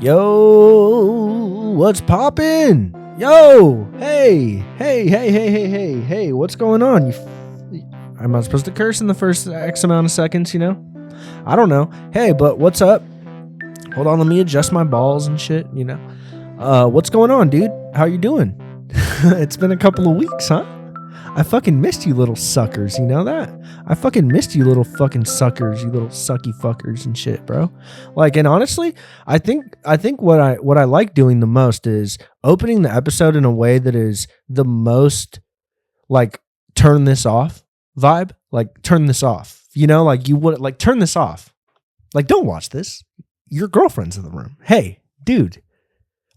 Yo, what's poppin'? Yo, hey, what's going on? I'm not supposed to curse in the first X amount of seconds, you know? I don't know. Hey, but what's up? Hold on, let me adjust my balls and shit, you know? What's going on, dude? How you doing? It's been a couple of weeks, huh? I fucking missed you little suckers, you know that? I fucking missed you little fucking suckers, you little sucky fuckers and shit, bro. Like, and honestly, I think what I like doing the most is opening the episode in a way that is the most like turn this off vibe. Like turn this off. You know, like you would like turn this off. Like don't watch this. Your girlfriend's in the room. Hey, dude.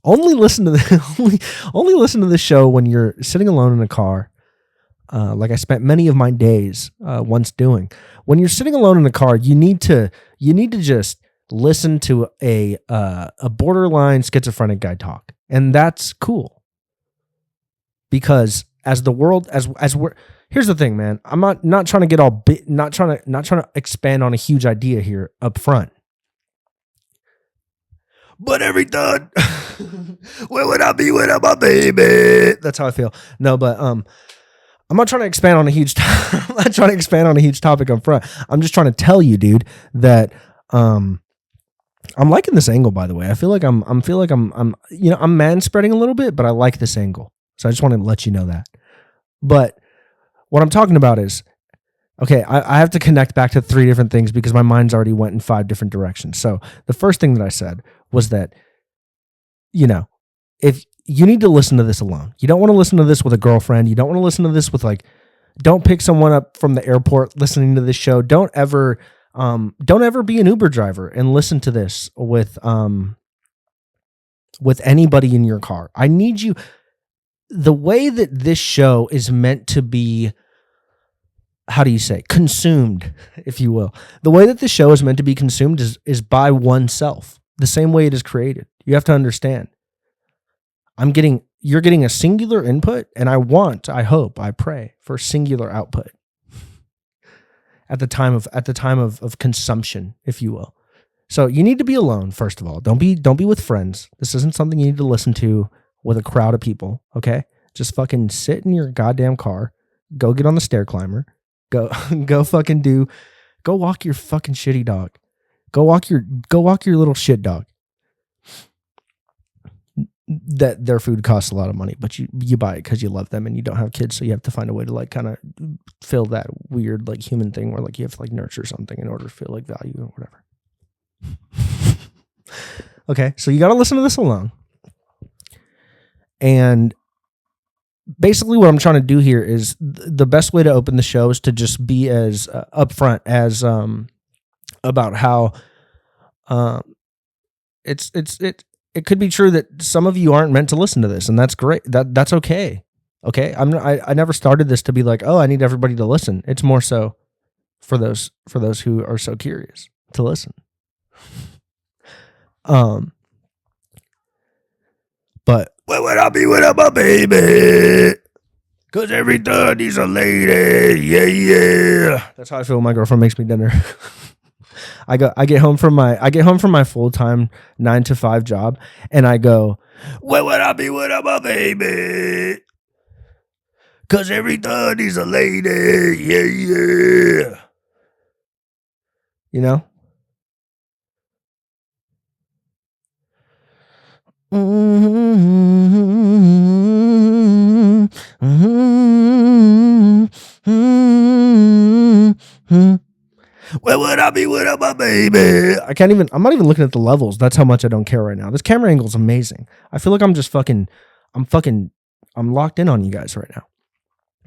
Only listen to the only listen to the show when you're sitting alone in a car. Like I spent many of my days once doing. When you're sitting alone in a car, you need to just listen to a borderline schizophrenic guy talk, and that's cool. Because as the world as we're here's the thing, man. I'm not trying to get all not trying to expand on a huge idea here up front. But every time, where would I be without my baby? That's how I feel. No, but I'm not trying to expand on a huge. I'm not trying to expand on a huge topic up front. I'm just trying to tell you, dude, that I'm liking this angle. By the way, I feel like I'm I'm man spreading a little bit, but I like this angle. So I just want to let you know that. But what I'm talking about is, okay, I have to connect back to 3 different things because my mind's already went in 5 different directions. So the first thing that I said was that, you know, if you need to listen to this alone. You don't want to listen to this with a girlfriend. You don't want to listen to this with don't pick someone up from the airport listening to this show. Don't ever be an Uber driver and listen to this with anybody in your car. I need you. The way that this show is meant to be, how do you say, consumed, if you will. The way that the show is meant to be consumed is by oneself. The same way it is created. You have to understand. You're getting a singular input, and I hope, I pray for singular output at the time of consumption, if you will. So you need to be alone, first of all. Don't be with friends. This isn't something you need to listen to with a crowd of people, okay? Just fucking sit in your goddamn car, go get on the stair climber, go walk your fucking shitty dog. Go walk your little shit dog. That their food costs a lot of money, but you buy it because you love them and you don't have kids, so you have to find a way to like kind of fill that weird like human thing where like you have to like nurture something in order to feel like value or whatever. Okay, so you got to listen to this alone. And basically what I'm trying to do here is the best way to open the show is to just be as upfront as about how it could be true that some of you aren't meant to listen to this, and that's great. That's okay. Okay, I never started this to be like, oh, I need everybody to listen. It's more so for those who are so curious to listen. But where would I be without my baby? Cause every time he's a lady, yeah. That's how I feel when my girlfriend makes me dinner. I get home from my full-time 9 to 5 job, and I go, where would I be without my baby? Cause every time he's a lady, yeah. You know? Where would I be without my baby? I'm not even looking at the levels. That's how much I don't care right now. This camera angle is amazing. I feel like I'm locked in on you guys right now.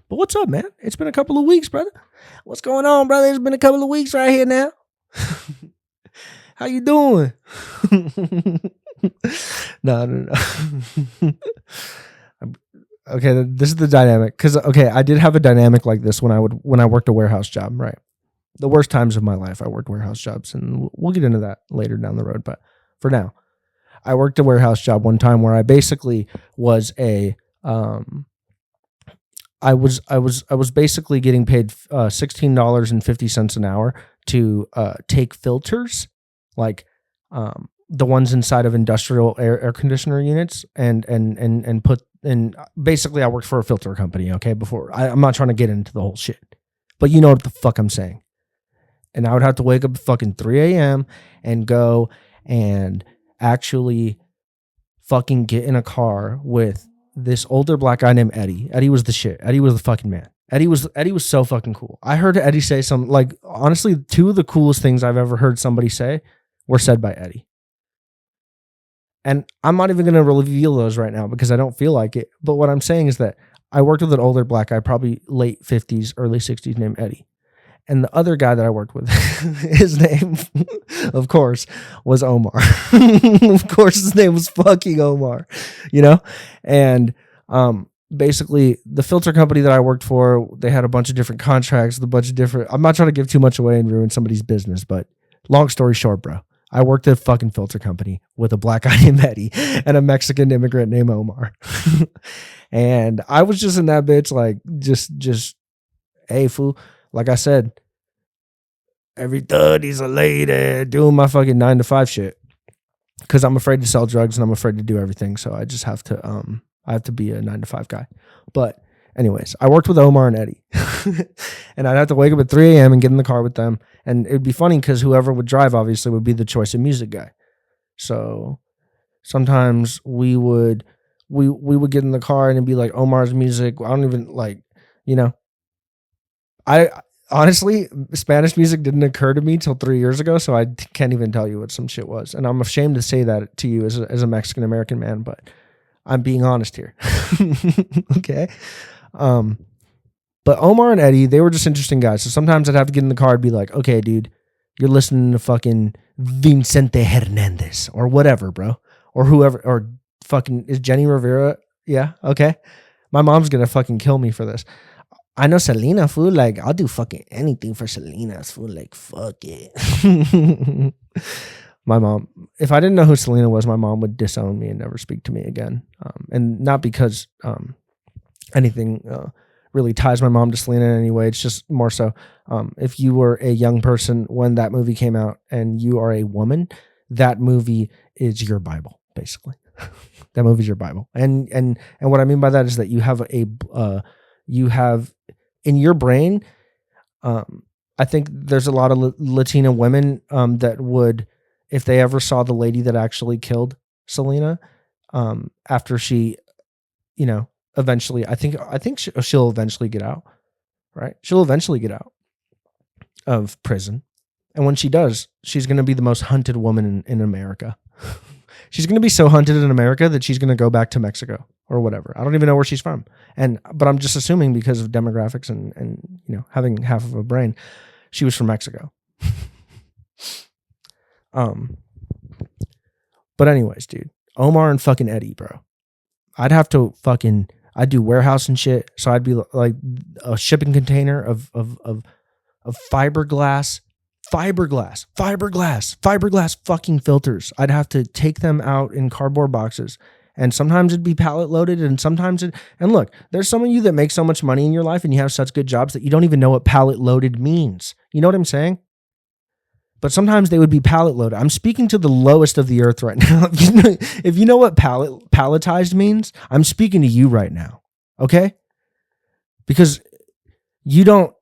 But what's up, man? It's been a couple of weeks, brother. What's going on, brother? It's been a couple of weeks right here now. How you doing? No. Okay, this is the dynamic. Because, okay, I did have a dynamic like this when I worked a warehouse job, right? The worst times of my life, I worked warehouse jobs, and we'll get into that later down the road. But for now, I worked a warehouse job one time where I basically was I was basically getting paid $16.50 an hour to take filters, like the ones inside of industrial air conditioner units, and put in. Basically, I worked for a filter company. Okay, before I'm not trying to get into the whole shit, but you know what the fuck I'm saying. And I would have to wake up at fucking 3 a.m. and go and actually fucking get in a car with this older black guy named Eddie. Eddie was the shit. Eddie was the fucking man. Eddie was so fucking cool. I heard Eddie say some, like, honestly, two of the coolest things I've ever heard somebody say were said by Eddie. And I'm not even going to reveal those right now because I don't feel like it. But what I'm saying is that I worked with an older black guy, probably late 50s, early 60s, named Eddie. And the other guy that I worked with, his name, of course, was Omar. Of course, his name was fucking Omar, you know? And basically, the filter company that I worked for, they had a bunch of different contracts, I'm not trying to give too much away and ruin somebody's business, but long story short, bro, I worked at a fucking filter company with a black guy named Eddie and a Mexican immigrant named Omar. And I was just in that bitch, like, just, hey, fool. Like I said, every thug is a lady, doing my fucking 9 to 5 shit. Because I'm afraid to sell drugs and I'm afraid to do everything. So I just have to be a 9 to 5 guy. But anyways, I worked with Omar and Eddie. And I'd have to wake up at 3 a.m. and get in the car with them. And it'd be funny because whoever would drive obviously would be the choice of music guy. So sometimes we would get in the car and it'd be like Omar's music. I don't even like, you know. I honestly, Spanish music didn't occur to me till 3 years ago, so I can't even tell you what some shit was. And I'm ashamed to say that to you as a Mexican American man, but I'm being honest here. Okay. But Omar and Eddie, they were just interesting guys. So sometimes I'd have to get in the car and be like, okay, dude, you're listening to fucking Vicente Hernandez or whatever, bro. Or whoever, or fucking, is Jenny Rivera? Yeah. Okay. My mom's going to fucking kill me for this. I know Selena, fool. Like, I'll do fucking anything for Selena's, fool. Like, fuck it. My mom, if I didn't know who Selena was, my mom would disown me and never speak to me again. And not because anything really ties my mom to Selena in any way. It's just more so if you were a young person when that movie came out and you are a woman, that movie is your Bible, basically. That movie's your Bible. And what I mean by that is that you have in your brain, I think there's a lot of Latina women that would, if they ever saw the lady that actually killed Selena, after she, you know, eventually, I think she'll eventually get out, right? She'll eventually get out of prison. And when she does, she's going to be the most hunted woman in America. She's going to be so hunted in America that she's going to go back to Mexico or whatever. I don't even know where she's from. But I'm just assuming because of demographics and you know, having half of a brain, she was from Mexico. But anyways, dude, Omar and fucking Eddie, bro. I'd do warehouse and shit. So I'd be like a shipping container of fiberglass fucking filters. I'd have to take them out in cardboard boxes. And sometimes it'd be pallet loaded, and and look, there's some of you that make so much money in your life and you have such good jobs that you don't even know what pallet loaded means. You know what I'm saying? But sometimes they would be pallet loaded. I'm speaking to the lowest of the earth right now. If you know what palletized means, I'm speaking to you right now. Okay? Because you don't,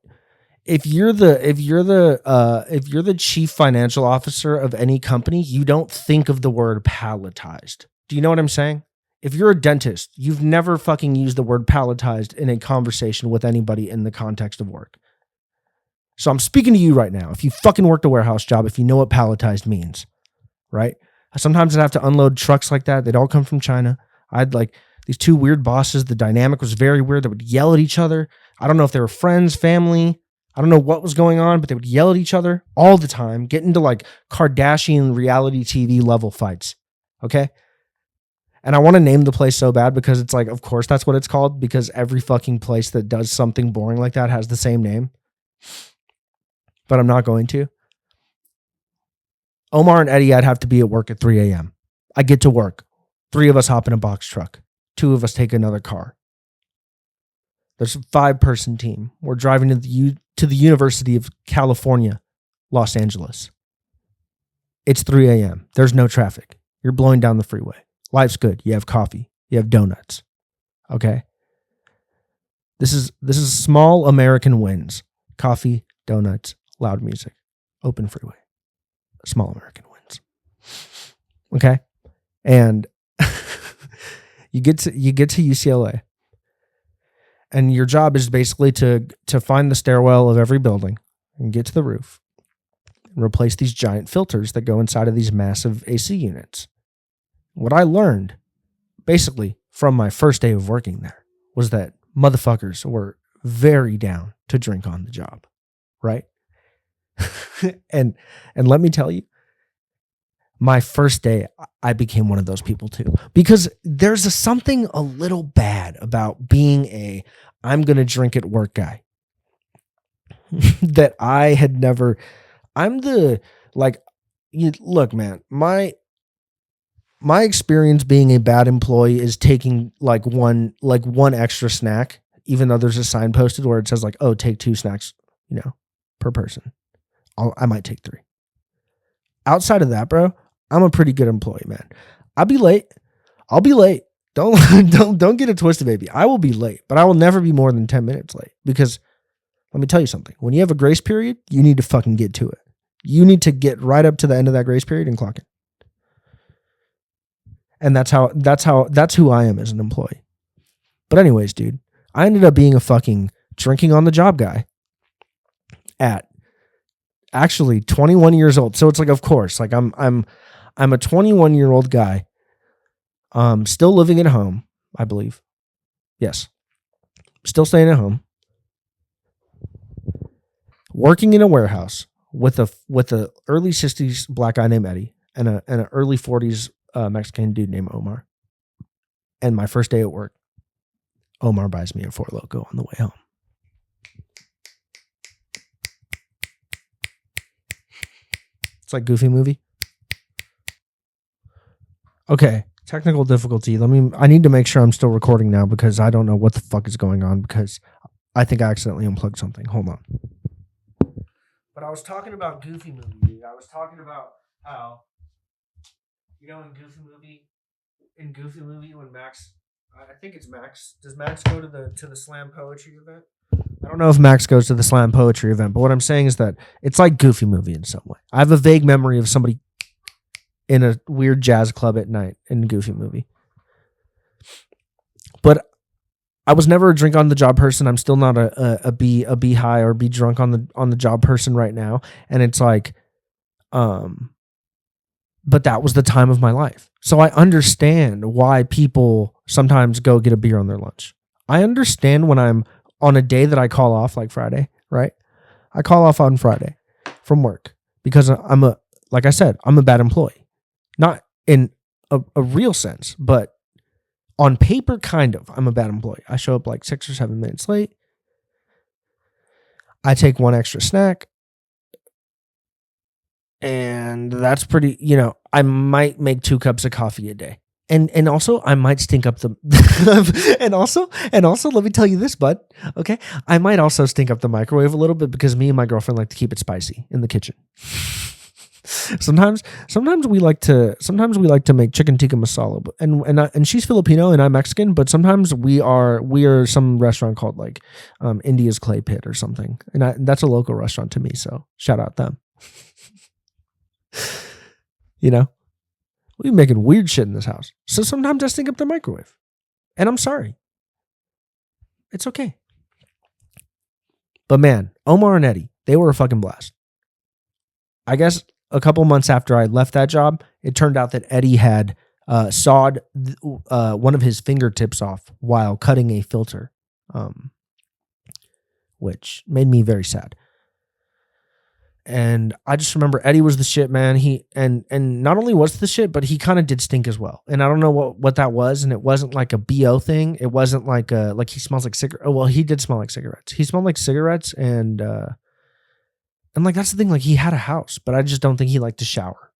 if you're the chief financial officer of any company, you don't think of the word palletized. Do you know what I'm saying? If you're a dentist, you've never fucking used the word palletized in a conversation with anybody in the context of work. So I'm speaking to you right now. If you fucking worked a warehouse job, if you know what palletized means, right? Sometimes I'd have to unload trucks like that. They'd all come from China. I'd like these two weird bosses. The dynamic was very weird. They would yell at each other. I don't know if they were friends, family. I don't know what was going on, but they would yell at each other all the time, get into like Kardashian reality TV level fights. Okay? And I want to name the place so bad because it's like, of course, that's what it's called, because every fucking place that does something boring like that has the same name. But I'm not going to. Omar and Eddie, I'd have to be at work at 3 a.m. I get to work. 3 of us hop in a box truck. 2 of us take another car. There's a 5-person team. We're driving to the University of California, Los Angeles. It's 3 a.m. There's no traffic. You're blowing down the freeway. Life's good. You have coffee. You have donuts. Okay? This is small American wins. Coffee, donuts, loud music, open freeway. Small American wins. Okay? And you get to UCLA. And your job is basically to find the stairwell of every building and get to the roof and replace these giant filters that go inside of these massive AC units. What I learned, basically, from my first day of working there was that motherfuckers were very down to drink on the job, right? and let me tell you, my first day, I became one of those people too. Because there's something a little bad about being I'm going to drink at work guy that I had never, look, man, my experience being a bad employee is taking one extra snack, even though there's a sign posted where it says oh, take 2 snacks, per person. I might take 3. Outside of that, bro, I'm a pretty good employee, man. I'll be late. Don't get it twisted, baby. I will be late, but I will never be more than 10 minutes late because let me tell you something. When you have a grace period, you need to fucking get to it. You need to get right up to the end of that grace period and clock it. And that's who I am as an employee. But anyways, dude, I ended up being a fucking drinking on the job guy at actually 21 years old. So it's of course, I'm a 21-year-old guy, still living at home, I believe. Yes. Still staying at home. Working in a warehouse with a early 60s black guy named Eddie and an early 40s Mexican dude named Omar. And my first day at work, Omar buys me a Four Loko on the way home. It's like Goofy movie. Okay, technical difficulty. I need to make sure I'm still recording now because I don't know what the fuck is going on because I think I accidentally unplugged something. Hold on. But I was talking about Goofy movie, dude. I was talking about how, in Goofy movie when Max, I think it's Max. Does Max go to the slam poetry event? I don't know if Max goes to the slam poetry event, but what I'm saying is that it's like Goofy movie in some way. I have a vague memory of somebody in a weird jazz club at night in Goofy movie. But I was never a drink on the job person. I'm still not a be high or be drunk on the job person right now. And it's but that was the time of my life. So I understand why people sometimes go get a beer on their lunch. I understand when I'm on a day that I call off, like Friday, right? I call off on Friday from work because like I said, I'm a bad employee. Not in a real sense, but on paper, kind of. I'm a bad employee. I show up 6 or 7 minutes late. I take 1 extra snack. And that's pretty, I might make 2 cups of coffee a day. And also I might stink up the and also let me tell you this, bud. Okay. I might also stink up the microwave a little bit because me and my girlfriend like to keep it spicy in the kitchen. Sometimes we like to make chicken tikka masala, and she's Filipino and I'm Mexican, but sometimes we are some restaurant called India's Clay Pit or something, and that's a local restaurant to me, so shout out them. We making weird shit in this house, so sometimes I stink up the microwave, and I'm sorry. It's okay. But man, Omar and Eddie, they were a fucking blast. I guess a couple months after I left that job, it turned out that Eddie had sawed one of his fingertips off while cutting a filter, which made me very sad. And I just remember Eddie was the shit, man. He and not only was the shit, but he kind of did stink as well. And I don't know what that was. And it wasn't like a BO thing. It wasn't like he smells like cigarettes. Oh, well, he did smell like cigarettes. He smelled like cigarettes and that's the thing. He had a house, but I just don't think he liked to shower.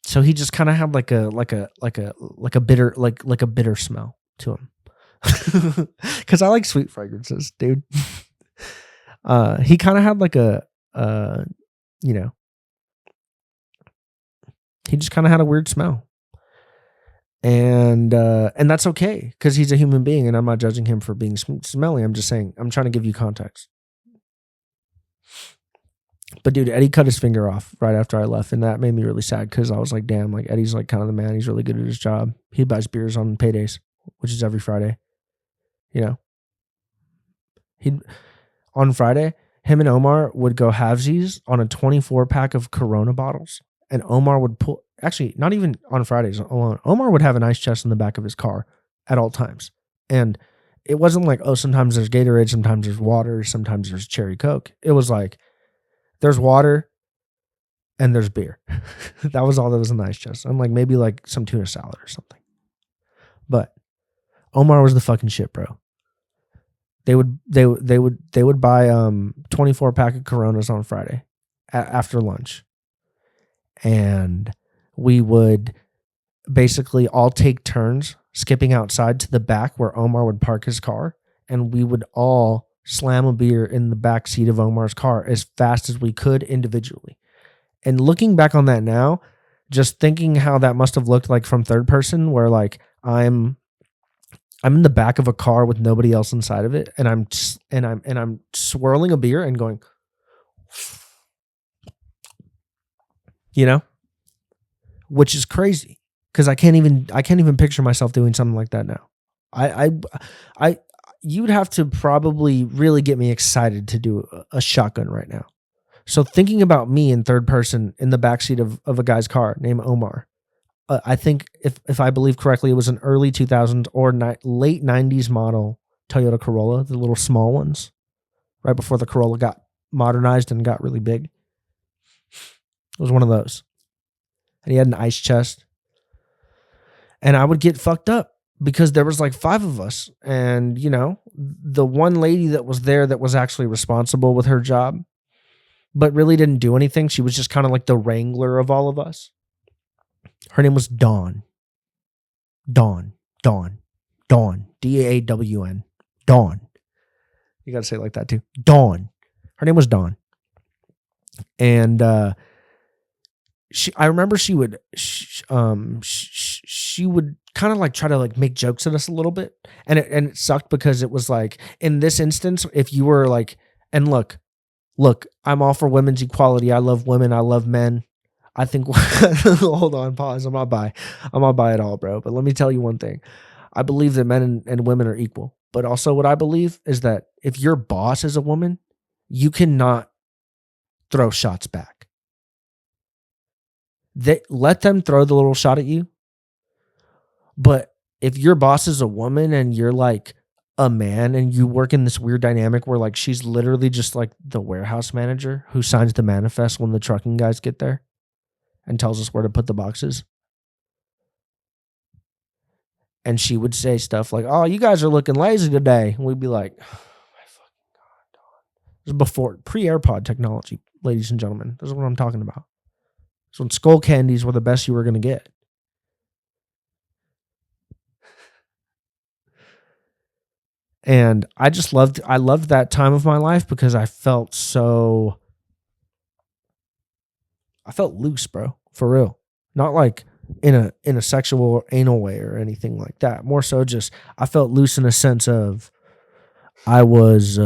So he just kind of had like a bitter smell to him. Because I like sweet fragrances, dude. He kind of had He just kind of had a weird smell. And that's okay, because he's a human being, and I'm not judging him for being smelly. I'm just saying, I'm trying to give you context. But dude, Eddie cut his finger off right after I left, and that made me really sad, because I was like, damn, like Eddie's like kind of the man. He's really good at his job. He buys beers on paydays, which is every Friday. You know, on Friday, him and Omar would go halvesies on a 24-pack of Corona bottles, and Omar would pull. Actually, not even on Fridays alone. Omar would have an ice chest in the back of his car at all times. And it wasn't like, oh, sometimes there's Gatorade, sometimes there's water, sometimes there's cherry Coke. It was like, there's water and there's beer. That was all that was in the ice chest. I'm like, maybe like some tuna salad or something. But Omar was the fucking shit, bro. They would buy 24-pack of Coronas on Friday after lunch. And we would basically all take turns skipping outside to the back where Omar would park his car, and we would all slam a beer in the back seat of Omar's car as fast as we could individually. And looking back on that now, just thinking how that must have looked like from third person, where like I'm in the back of a car with nobody else inside of it, and I'm swirling a beer and going, you know, which is crazy, because I can't even picture myself doing something like that now. You'd have to probably really get me excited to do a shotgun right now. So thinking about me in third person in the backseat of a guy's car named Omar, I think if I believe correctly, it was an early 2000s or late 90s model Toyota Corolla, the little small ones, right before the Corolla got modernized and got really big. It was one of those. And he had an ice chest. And I would get fucked up because there was like 5 of us. And, you know, the one lady that was there that was actually responsible with her job, but really didn't do anything. She was just kind of like the wrangler of all of us. Her name was Dawn. Dawn. Dawn. D-A-W-N. Dawn. You got to say it like that too. Dawn. Her name was Dawn. And, I remember she would kind of like try to like make jokes at us a little bit, and it sucked because it was like, in this instance, if you were like, and look, I'm all for women's equality. I love women. I love men. I think hold on, pause. I'm not by it all, bro. But let me tell you one thing. I believe that men and women are equal. But also what I believe is that if your boss is a woman, you cannot throw shots back. Let them throw the little shot at you. But if your boss is a woman and you're like a man and you work in this weird dynamic where like she's literally just like the warehouse manager who signs the manifest when the trucking guys get there and tells us where to put the boxes. And she would say stuff like, "Oh, you guys are looking lazy today." And we'd be like, "Oh my fucking God, Dawn." This is before pre-AirPod technology, ladies and gentlemen. This is what I'm talking about. So when skull candies were the best you were going to get. And I loved that time of my life because I felt loose, bro, for real. Not like in a sexual or anal way or anything like that. More so just I felt loose in a sense of I was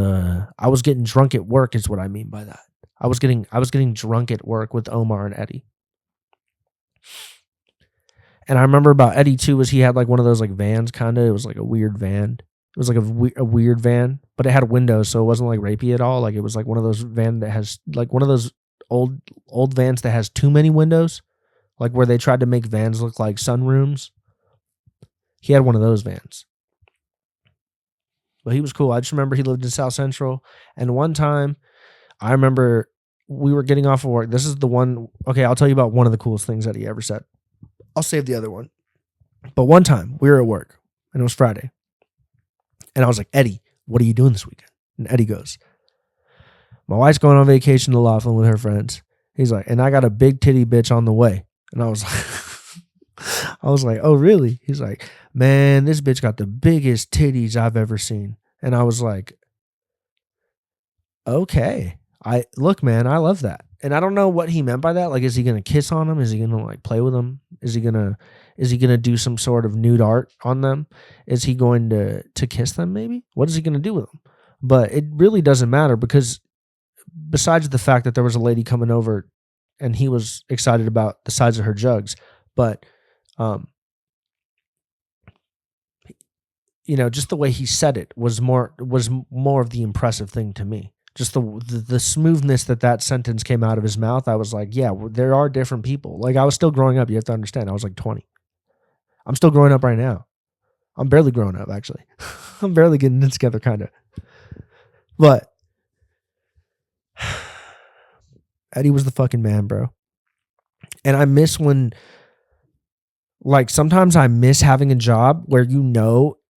getting drunk at work is what I mean by that. I was getting drunk at work with Omar and Eddie. And I remember about Eddie too was he had like one of those like vans kind of. It was like a weird van. It was like a weird van, but it had windows, so it wasn't like rapey at all. Like it was like one of those van that has like one of those old vans that has too many windows, like where they tried to make vans look like sunrooms. He had one of those vans. But he was cool. I just remember he lived in South Central, and one time I remember we were getting off of work. This is the one. Okay, I'll tell you about one of the coolest things that he ever said. I'll save the other one. But one time we were at work and it was Friday. And I was like, "Eddie, what are you doing this weekend?" And Eddie goes, "My wife's going on vacation to Laughlin with her friends." He's like, "And I got a big titty bitch on the way." And I was like, "Oh, really?" He's like, "Man, this bitch got the biggest titties I've ever seen." And I was like, "Okay. Look, man, I love that." And I don't know what he meant by that. Like, is he gonna kiss on them? Is he gonna like play with them? Is he gonna do some sort of nude art on them? Is he going to kiss them? Maybe. What is he gonna do with them? But it really doesn't matter, because besides the fact that there was a lady coming over, and he was excited about the size of her jugs, but just the way he said it was more of the impressive thing to me. Just the smoothness that sentence came out of his mouth. I was like, yeah, there are different people. Like, I was still growing up. You have to understand. I was like 20. I'm still growing up right now. I'm barely growing up, actually. I'm barely getting it together, kind of. But Eddie was the fucking man, bro. And I miss when, like, sometimes I miss having a job where,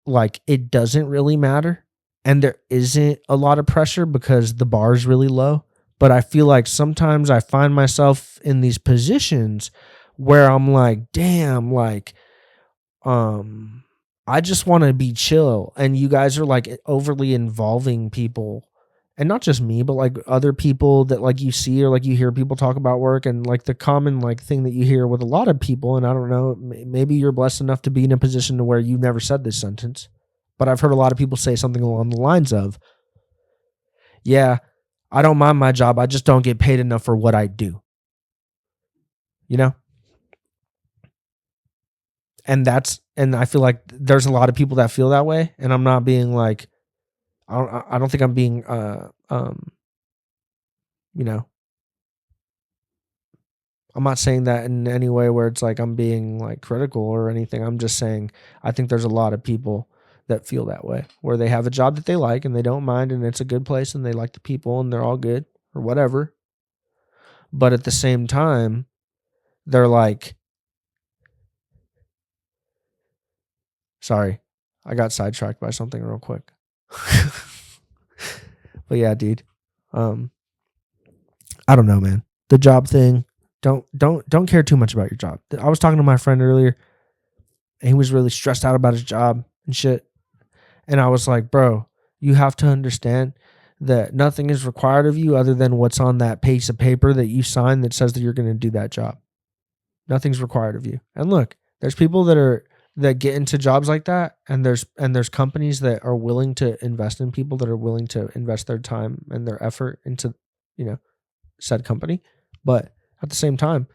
like, it doesn't really matter. And there isn't a lot of pressure because the bar is really low. But I feel like sometimes I find myself in these positions where I'm like, damn, like, I just want to be chill. And you guys are like overly involving people. And not just me, but like other people that like you see, or like you hear people talk about work, and like the common like thing that you hear with a lot of people. And I don't know, maybe you're blessed enough to be in a position to where you never said this sentence. But I've heard a lot of people say something along the lines of, yeah, I don't mind my job. I just don't get paid enough for what I do. And I feel like there's a lot of people that feel that way. And I'm not being like, I don't think I'm being, I'm not saying that in any way where it's like I'm being like critical or anything. I'm just saying I think there's a lot of people that feel that way, where they have a job that they like and they don't mind, and it's a good place and they like the people and they're all good or whatever. But at the same time, they're like, sorry, I got sidetracked by something real quick. But yeah, dude, I don't know, man. The job thing, don't care too much about your job. I was talking to my friend earlier, and he was really stressed out about his job and shit. And I was like, bro, you have to understand that nothing is required of you other than what's on that piece of paper that you sign that says that you're going to do that job. Nothing's required of you. And look, there's people that get into jobs like that, and there's companies that are willing to invest in people that are willing to invest their time and their effort into, said company. But at the same time,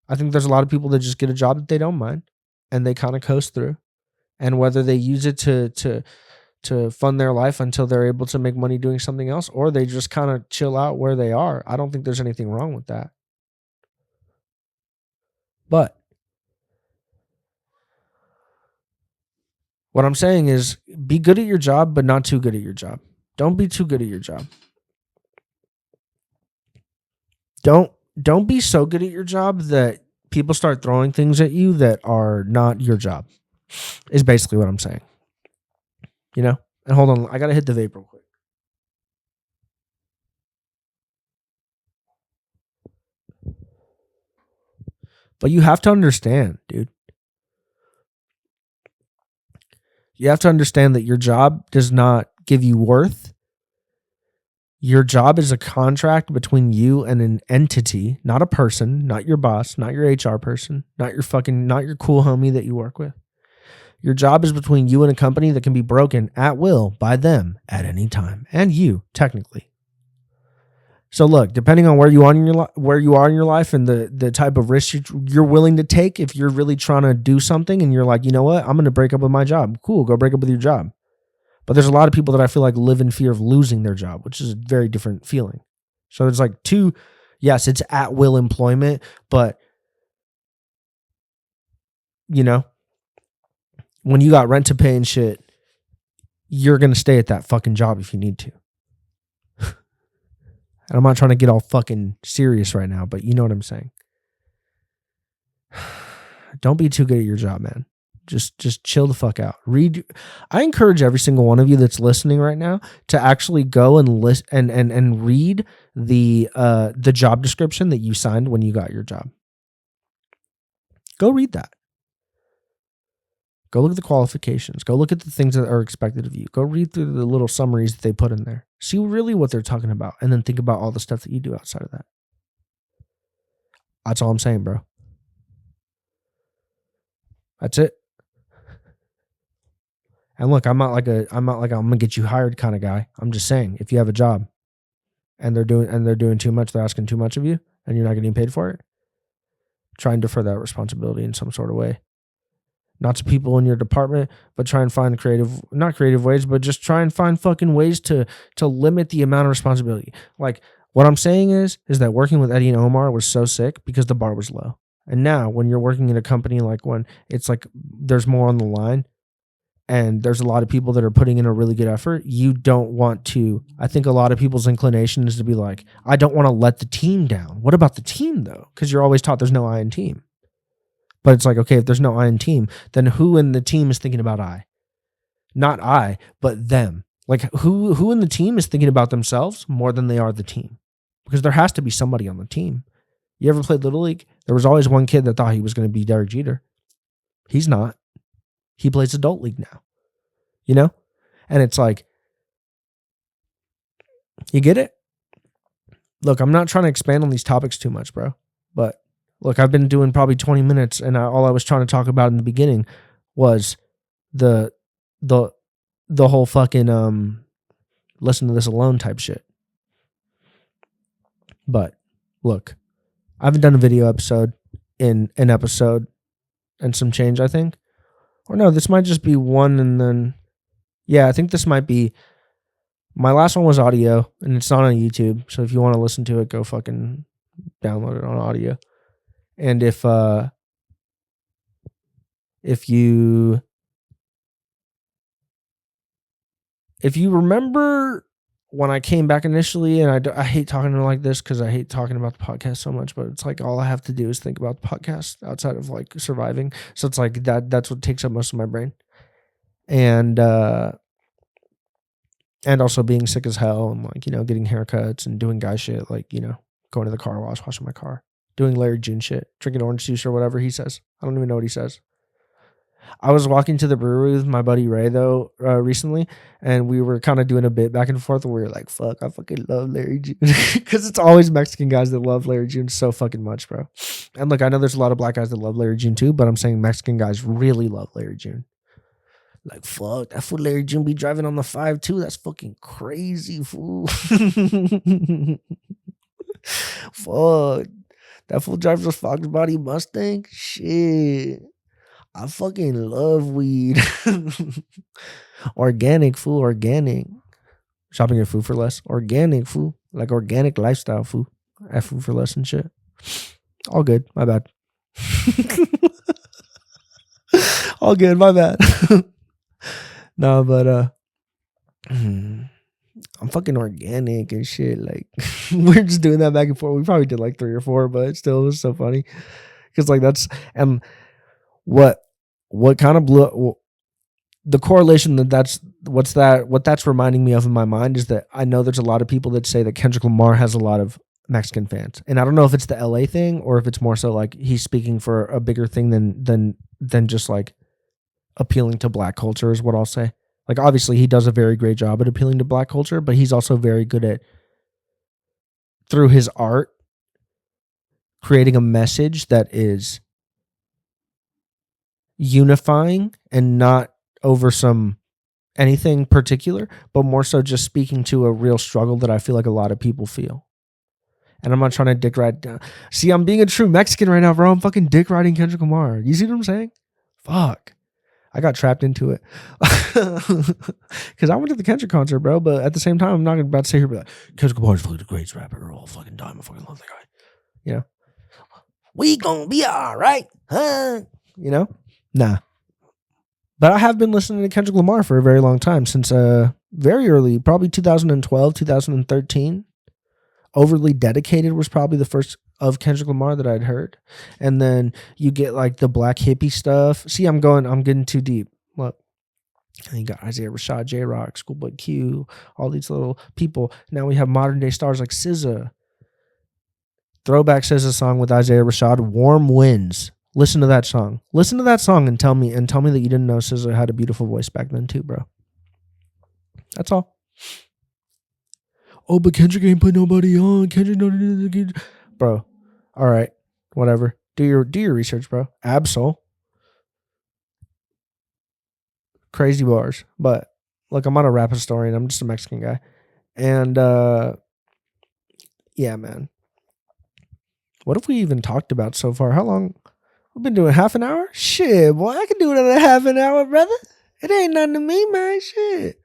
I think there's a lot of people that just get a job that they don't mind, and they kind of coast through. And whether they use it to fund their life until they're able to make money doing something else, or they just kind of chill out where they are, I don't think there's anything wrong with that. But what I'm saying is, be good at your job, but not too good at your job. Don't be too good at your job. Don't be so good at your job that people start throwing things at you that are not your job, is basically what I'm saying. And hold on, I got to hit the vape real quick. But you have to understand, dude. You have to understand that your job does not give you worth. Your job is a contract between you and an entity, not a person, not your boss, not your HR person, not your cool homie that you work with. Your job is between you and a company that can be broken at will by them at any time, and you, technically. So look, depending on where you are in your life and the type of risk you're willing to take, if you're really trying to do something and you're like, you know what, I'm going to break up with my job. Cool, go break up with your job. But there's a lot of people that I feel like live in fear of losing their job, which is a very different feeling. So there's like yes, it's at will employment, but when you got rent to pay and shit, you're going to stay at that fucking job if you need to. And I'm not trying to get all fucking serious right now, but you know what I'm saying. Don't be too good at your job, man. Just chill the fuck out. Read. I encourage every single one of you that's listening right now to actually go and list and read the job description that you signed when you got your job. Go read that. Go look at the qualifications. Go look at the things that are expected of you. Go read through the little summaries that they put in there. See really what they're talking about, and then think about all the stuff that you do outside of that. That's all I'm saying, bro. That's it. And look, I'm not like I'm gonna get you hired kind of guy. I'm just saying, if you have a job and they're doing too much, they're asking too much of you, and you're not getting paid for it, try and defer that responsibility in some sort of way. Not to people in your department, but try and find not creative ways, but just try and find fucking ways to limit the amount of responsibility. Like, what I'm saying is that working with Eddie and Omar was so sick because the bar was low. And now when you're working in a company, like when it's like there's more on the line and there's a lot of people that are putting in a really good effort, you don't want to. I think a lot of people's inclination is to be like, I don't want to let the team down. What about the team though? Because you're always taught there's no I in team. But it's like, okay, if there's no I in team, then who in the team is thinking about I? Not I, but them. Like who in the team is thinking about themselves more than they are the team? Because there has to be somebody on the team. You ever played Little League? There was always one kid that thought he was going to be Derek Jeter. He's not. He plays adult league now. You know? And it's like, you get it? Look, I'm not trying to expand on these topics too much, bro. But look, I've been doing probably 20 minutes, and all I was trying to talk about in the beginning was the whole fucking listen to this alone type shit. But look, I haven't done a video episode in an episode and some change, I think. Or no, this might just be one, and then yeah, I think this might be my last one was audio, and it's not on YouTube. So if you want to listen to it, go fucking download it on audio. And if you remember when I came back initially, and I hate talking like this because I hate talking about the podcast so much, but it's like all I have to do is think about the podcast outside of like surviving. So it's like that's what takes up most of my brain. And also being sick as hell and like, getting haircuts and doing guy shit, like, going to the car wash, washing my car, doing Larry June shit, drinking orange juice or whatever he says. I don't even know what he says. I was walking to the brewery with my buddy Ray though recently, and we were kind of doing a bit back and forth where we were like, fuck, I fucking love Larry June. Because it's always Mexican guys that love Larry June so fucking much, bro. And look, I know there's a lot of black guys that love Larry June too, but I'm saying Mexican guys really love Larry June. Like, fuck, that fool Larry June be driving on the 5-2. That's fucking crazy, fool. Fuck. That fool drives a Fox Body Mustang? Shit. I fucking love weed. Organic, fool, organic. Shopping at Food for Less. Organic, fool. Like organic lifestyle, fool. At Food for Less and shit. All good. My bad. All good. My bad. No, but I'm fucking organic and shit. Like, we're just doing that back and forth. We probably did like 3 or 4, but it still was so funny. Because like that's what kind of blew the correlation what that's reminding me of in my mind is that I know there's a lot of people that say that Kendrick Lamar has a lot of Mexican fans, and I don't know if it's the LA thing or if it's more so like he's speaking for a bigger thing than just like appealing to black culture is what I'll say. Like, obviously he does a very great job at appealing to black culture, but he's also very good at, through his art, creating a message that is unifying and not over some anything particular, but more so just speaking to a real struggle that I feel like a lot of people feel. And I'm not trying to dick ride down. See, I'm being a true Mexican right now, bro. I'm fucking dick riding Kendrick Lamar. You see what I'm saying? Fuck. I got trapped into it. Because I went to the Kendrick concert, bro. But at the same time, I'm not about to sit here and be like, Kendrick Lamar's fucking the greatest rapper of all fucking time. I fucking love that guy. You know? We gonna be all right, huh? You know? Nah. But I have been listening to Kendrick Lamar for a very long time. Since very early, probably 2012, 2013. Overly Dedicated was probably the first of Kendrick Lamar that I'd heard. And then you get like the black hippie stuff. See, I'm getting too deep. Look, and you got Isaiah Rashad, J-Rock, Schoolboy Q, all these little people. Now we have modern day stars like SZA. Throwback SZA song with Isaiah Rashad, Warm Winds. Listen to that song. Listen to that song and tell me that you didn't know SZA had a beautiful voice back then too, bro. That's all. Oh, but Kendrick ain't put nobody on. Kendrick, bro. All right. whatever. Do your research, bro. Absol. Crazy bars. But look, I'm not a rap historian. I'm just a Mexican guy. And yeah, man. What have we even talked about so far? How long? We've been doing half an hour? Shit, boy, I can do another half an hour, brother. It ain't nothing to me, man. Shit.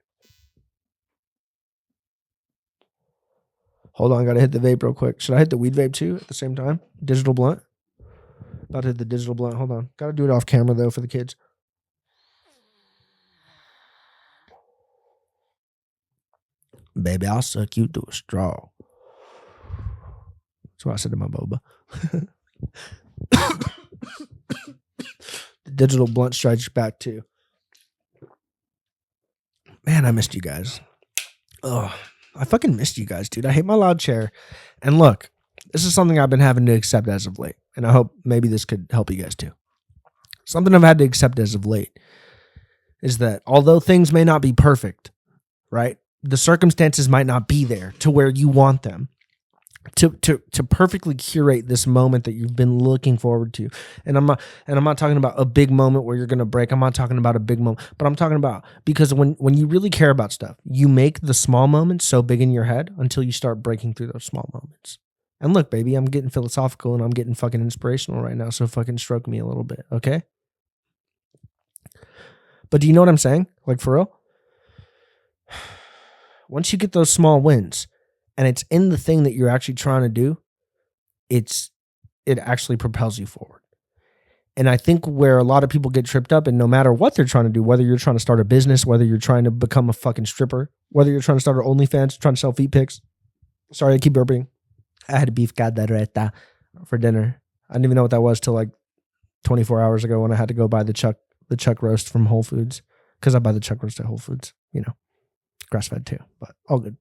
Hold on, gotta hit the vape real quick. Should I hit the weed vape too at the same time? Digital blunt? About to hit the digital blunt. Hold on. Gotta do it off camera though for the kids. Baby, I'll suck you through a straw. That's what I said to my boba. The digital blunt strikes back too. Man, I missed you guys. Oh, I fucking missed you guys, dude. I hate my loud chair. And look, this is something I've been having to accept as of late. And I hope maybe this could help you guys too. Something I've had to accept as of late is that although things may not be perfect, right? The circumstances might not be there to where you want them. To perfectly curate this moment that you've been looking forward to. And I'm not talking about a big moment where you're gonna break. I'm not talking about a big moment, but I'm talking about because when you really care about stuff, you make the small moments so big in your head until you start breaking through those small moments. And look, baby, I'm getting philosophical and I'm getting fucking inspirational right now, so fucking stroke me a little bit, okay? But do you know what I'm saying? Like, for real? Once you get those small wins, and it's in the thing that you're actually trying to do, it actually propels you forward. And I think where a lot of people get tripped up, and no matter what they're trying to do, whether you're trying to start a business, whether you're trying to become a fucking stripper, whether you're trying to start an OnlyFans, trying to sell feet pics. Sorry, I keep burping. I had beef cadereta for dinner. I didn't even know what that was till like 24 hours ago when I had to go buy the chuck roast from Whole Foods, because I buy the chuck roast at Whole Foods, grass fed too, but all good.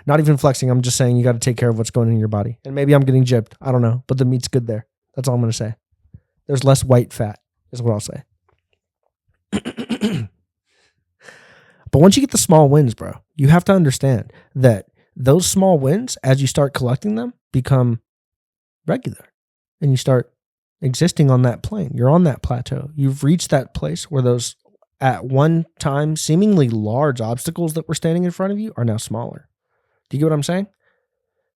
Not even flexing. I'm just saying you got to take care of what's going in your body. And maybe I'm getting gypped. I don't know. But the meat's good there. That's all I'm going to say. There's less white fat is what I'll say. But once you get the small wins, bro, you have to understand that those small wins, as you start collecting them, become regular. And you start existing on that plane. You're on that plateau. You've reached that place where those at one time seemingly large obstacles that were standing in front of you are now smaller. Do you get what I'm saying?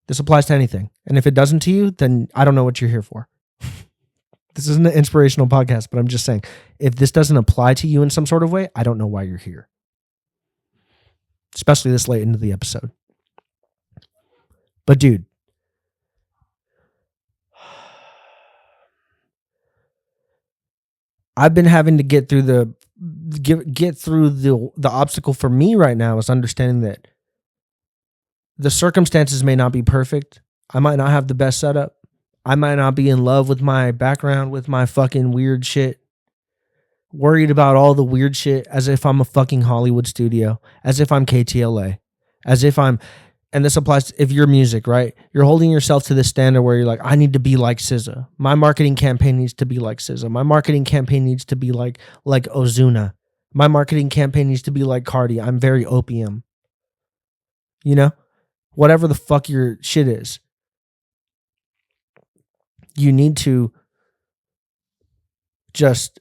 This applies to anything. And if it doesn't to you, then I don't know what you're here for. This isn't an inspirational podcast, but I'm just saying, if this doesn't apply to you in some sort of way, I don't know why you're here. Especially this late into the episode. But dude, I've been having to get through the obstacle for me right now is understanding that the circumstances may not be perfect. I might not have the best setup. I might not be in love with my background, with my fucking weird shit. Worried about all the weird shit as if I'm a fucking Hollywood studio, as if I'm KTLA, as if I'm, and this applies to if you're music, right? You're holding yourself to this standard where you're like, I need to be like SZA. My marketing campaign needs to be like SZA. My marketing campaign needs to be like Ozuna. My marketing campaign needs to be like Cardi. I'm very opium. Whatever the fuck your shit is, you need to just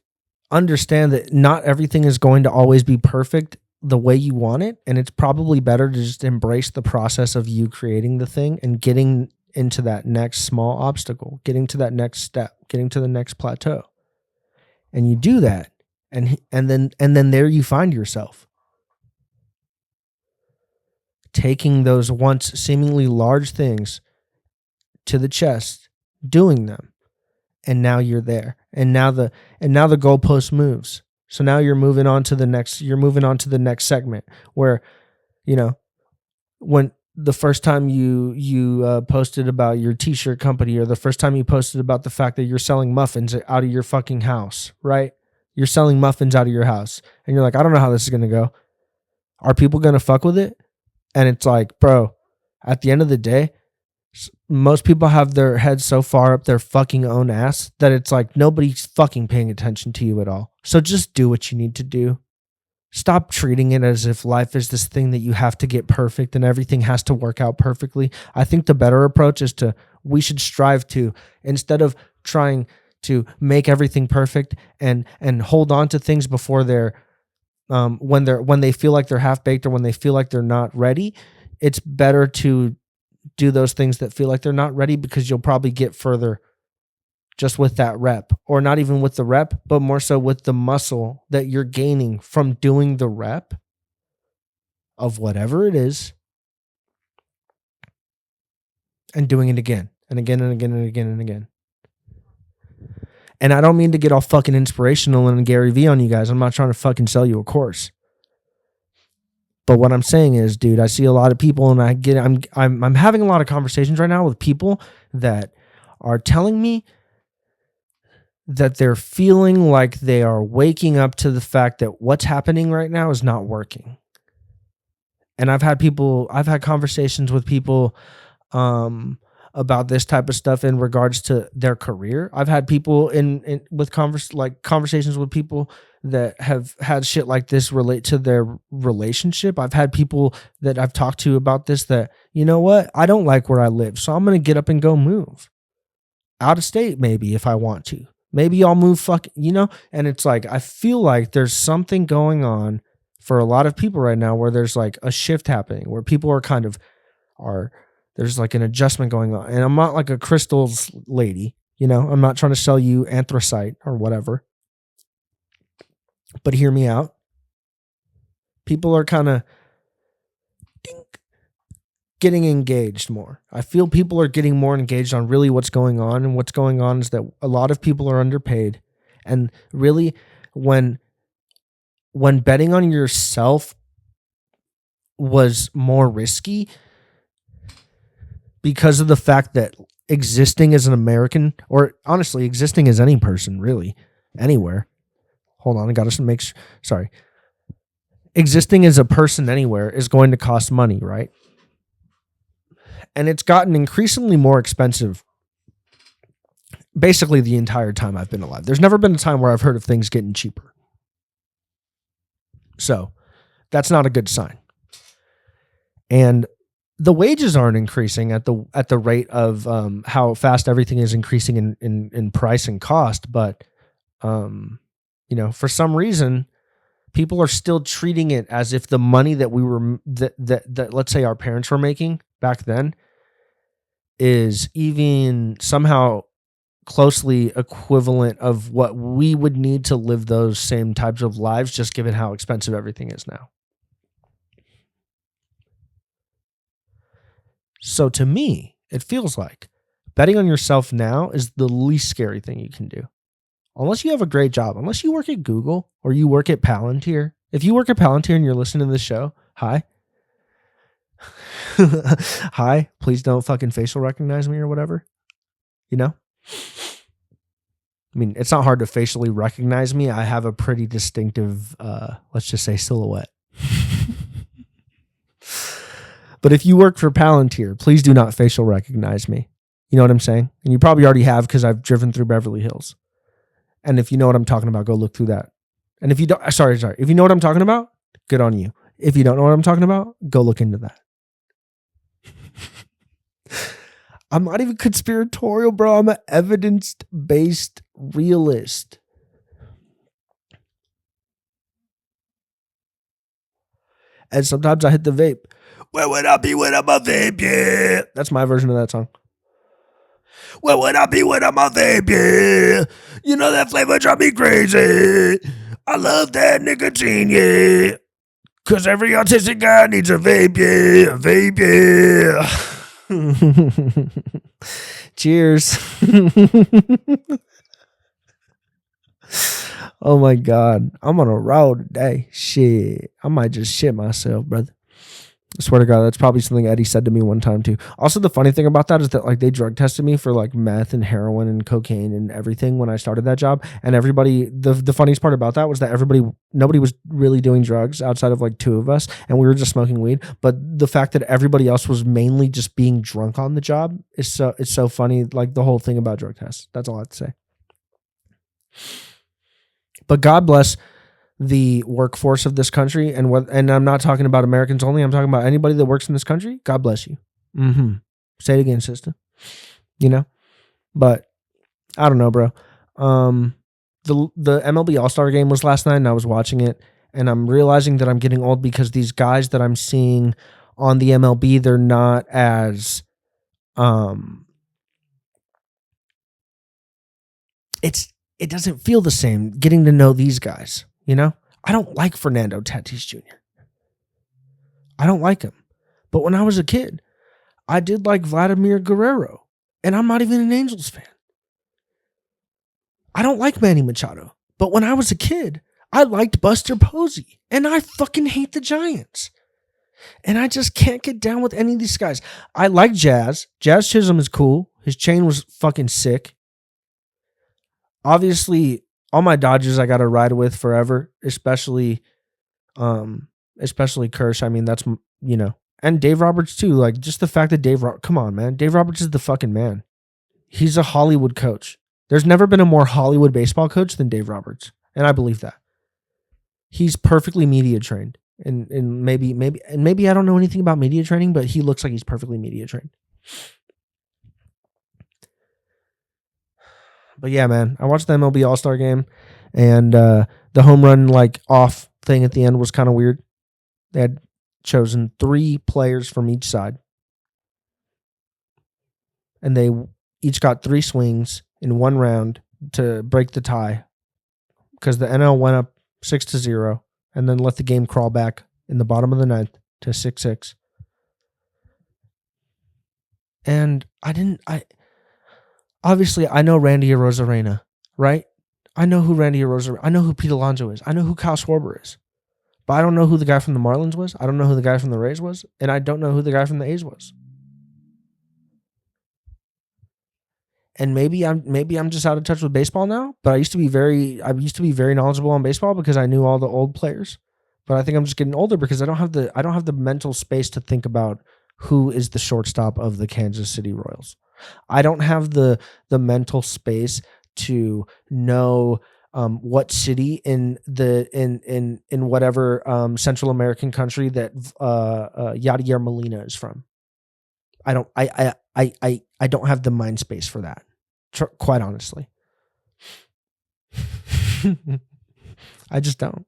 understand that not everything is going to always be perfect the way you want it. And it's probably better to just embrace the process of you creating the thing and getting into that next small obstacle, getting to that next step, getting to the next plateau. And you do that. And then there you find yourself taking those once seemingly large things to the chest, doing them, and now you're there. And now the goalpost moves. So now you're moving on to the next segment where, when the first time you posted about your t-shirt company, or the first time you posted about the fact that you're selling muffins out of your fucking house, right? You're selling muffins out of your house, and you're like, I don't know how this is going to go. Are people going to fuck with it? And it's like, bro, at the end of the day, most people have their heads so far up their fucking own ass that it's like nobody's fucking paying attention to you at all. So just do what you need to do. Stop treating it as if life is this thing that you have to get perfect and everything has to work out perfectly. I think the better approach is to we should strive to, instead of trying to make everything perfect and hold on to things before they're when they feel like they're half baked or when they feel like they're not ready. It's better to do those things that feel like they're not ready, because you'll probably get further just with that rep, or not even with the rep, but more so with the muscle that you're gaining from doing the rep of whatever it is and doing it again and again and again and again and again. And I don't mean to get all fucking inspirational and Gary V on you guys. I'm not trying to fucking sell you a course. But what I'm saying is, dude, I see a lot of people, and I'm having a lot of conversations right now with people that are telling me that they're feeling like they are waking up to the fact that what's happening right now is not working. And I've had conversations with people about this type of stuff in regards to their career. I've had people with conversations with people that have had shit like this relate to their relationship. I've had people that I've talked to about this that, you know what, I don't like where I live, so I'm going to get up and go move out of state, maybe, if I want to. Maybe I'll move and it's like, I feel like there's something going on for a lot of people right now where there's like a shift happening, where people there's like an adjustment going on. And I'm not like a crystals lady, I'm not trying to sell you anthracite or whatever, but hear me out. People are kind of getting engaged more. I feel people are getting more engaged on really what's going on. And what's going on is that a lot of people are underpaid. And really, when betting on yourself was more risky, because of the fact that existing as an American, or honestly, existing as any person, really, anywhere. Hold on, I got to make sure. Sorry. Existing as a person anywhere is going to cost money, right? And it's gotten increasingly more expensive basically the entire time I've been alive. There's never been a time where I've heard of things getting cheaper. So that's not a good sign. And the wages aren't increasing at the rate of how fast everything is increasing in price and cost. But, for some reason, people are still treating it as if the money that that let's say our parents were making back then is even somehow closely equivalent of what we would need to live those same types of lives, just given how expensive everything is now. So to me, it feels like betting on yourself now is the least scary thing you can do. Unless you have a great job, unless you work at Google or you work at Palantir. If you work at Palantir and you're listening to this show, hi. Hi, please don't fucking facial recognize me or whatever. I mean, it's not hard to facially recognize me. I have a pretty distinctive, let's just say, silhouette. But if you work for Palantir, please do not facial recognize me. You know what I'm saying? And you probably already have, because I've driven through Beverly Hills. And if you know what I'm talking about, go look through that. And if you don't, sorry. If you know what I'm talking about, good on you. If you don't know what I'm talking about, go look into that. I'm not even conspiratorial, bro. I'm an evidence-based realist. And sometimes I hit the vape. Where would I be without my vape? Yeah. That's my version of that song. Where would I be without my vape? Yeah. You know that flavor drive me crazy. I love that nicotine, yeah. Cause every autistic guy needs a vape, yeah. A vape, yeah. Cheers. Oh my God. I'm on a roll today. Shit. I might just shit myself, brother. I swear to God, that's probably something Eddie said to me one time too. Also, the funny thing about that is that like they drug tested me for like meth and heroin and cocaine and everything when I started that job. And everybody, the funniest part about that was that nobody was really doing drugs outside of like two of us, and we were just smoking weed. But the fact that everybody else was mainly just being drunk on the job it's so funny. Like the whole thing about drug tests. That's all I have to say. But God bless the workforce of this country, and I'm not talking about Americans only. I'm talking about anybody that works in this country. God bless you. Mm-hmm. Say it again, sister. you know? But I don't know, bro. The MLB All-Star game was last night, and I was watching it, and I'm realizing that I'm getting old because these guys that I'm seeing on the MLB, they're not as it doesn't feel the same getting to know these guys, you know? I don't like Fernando Tatis Jr. I don't like him. But when I was a kid, I did like Vladimir Guerrero, and I'm not even an Angels fan. I don't like Manny Machado, but when I was a kid, I liked Buster Posey, and I fucking hate the Giants. And I just can't get down with any of these guys. I like Jazz. Jazz Chisholm is cool. His chain was fucking sick. Obviously, all my Dodgers I got to ride with forever, especially Kersh. I mean, that's, you know, and Dave Roberts too. Like, just the fact that come on, man. Dave Roberts is the fucking man. He's a Hollywood coach. There's never been a more Hollywood baseball coach than Dave Roberts. And I believe that. He's perfectly media trained. And maybe I don't know anything about media training, but he looks like he's perfectly media trained. But yeah, man, I watched the MLB All-Star game, and the home run like off thing at the end was kind of weird. They had chosen 3 players from each side, and they each got 3 swings in one round to break the tie, because the NL went up 6-0 and then let the game crawl back in the bottom of the 9th to 6-6. And obviously I know Randy Arozarena, right? I know who Randy Arozarena, I know who Pete Alonso is. I know who Kyle Schwarber is. But I don't know who the guy from the Marlins was. I don't know who the guy from the Rays was. And I don't know who the guy from the A's was. And maybe I'm just out of touch with baseball now, but I used to be very knowledgeable on baseball because I knew all the old players. But I think I'm just getting older because I don't have the mental space to think about who is the shortstop of the Kansas City Royals. I don't have the mental space to know what city in whatever Central American country that Yadier Molina is from. I don't have the mind space for that. Quite honestly. I just don't.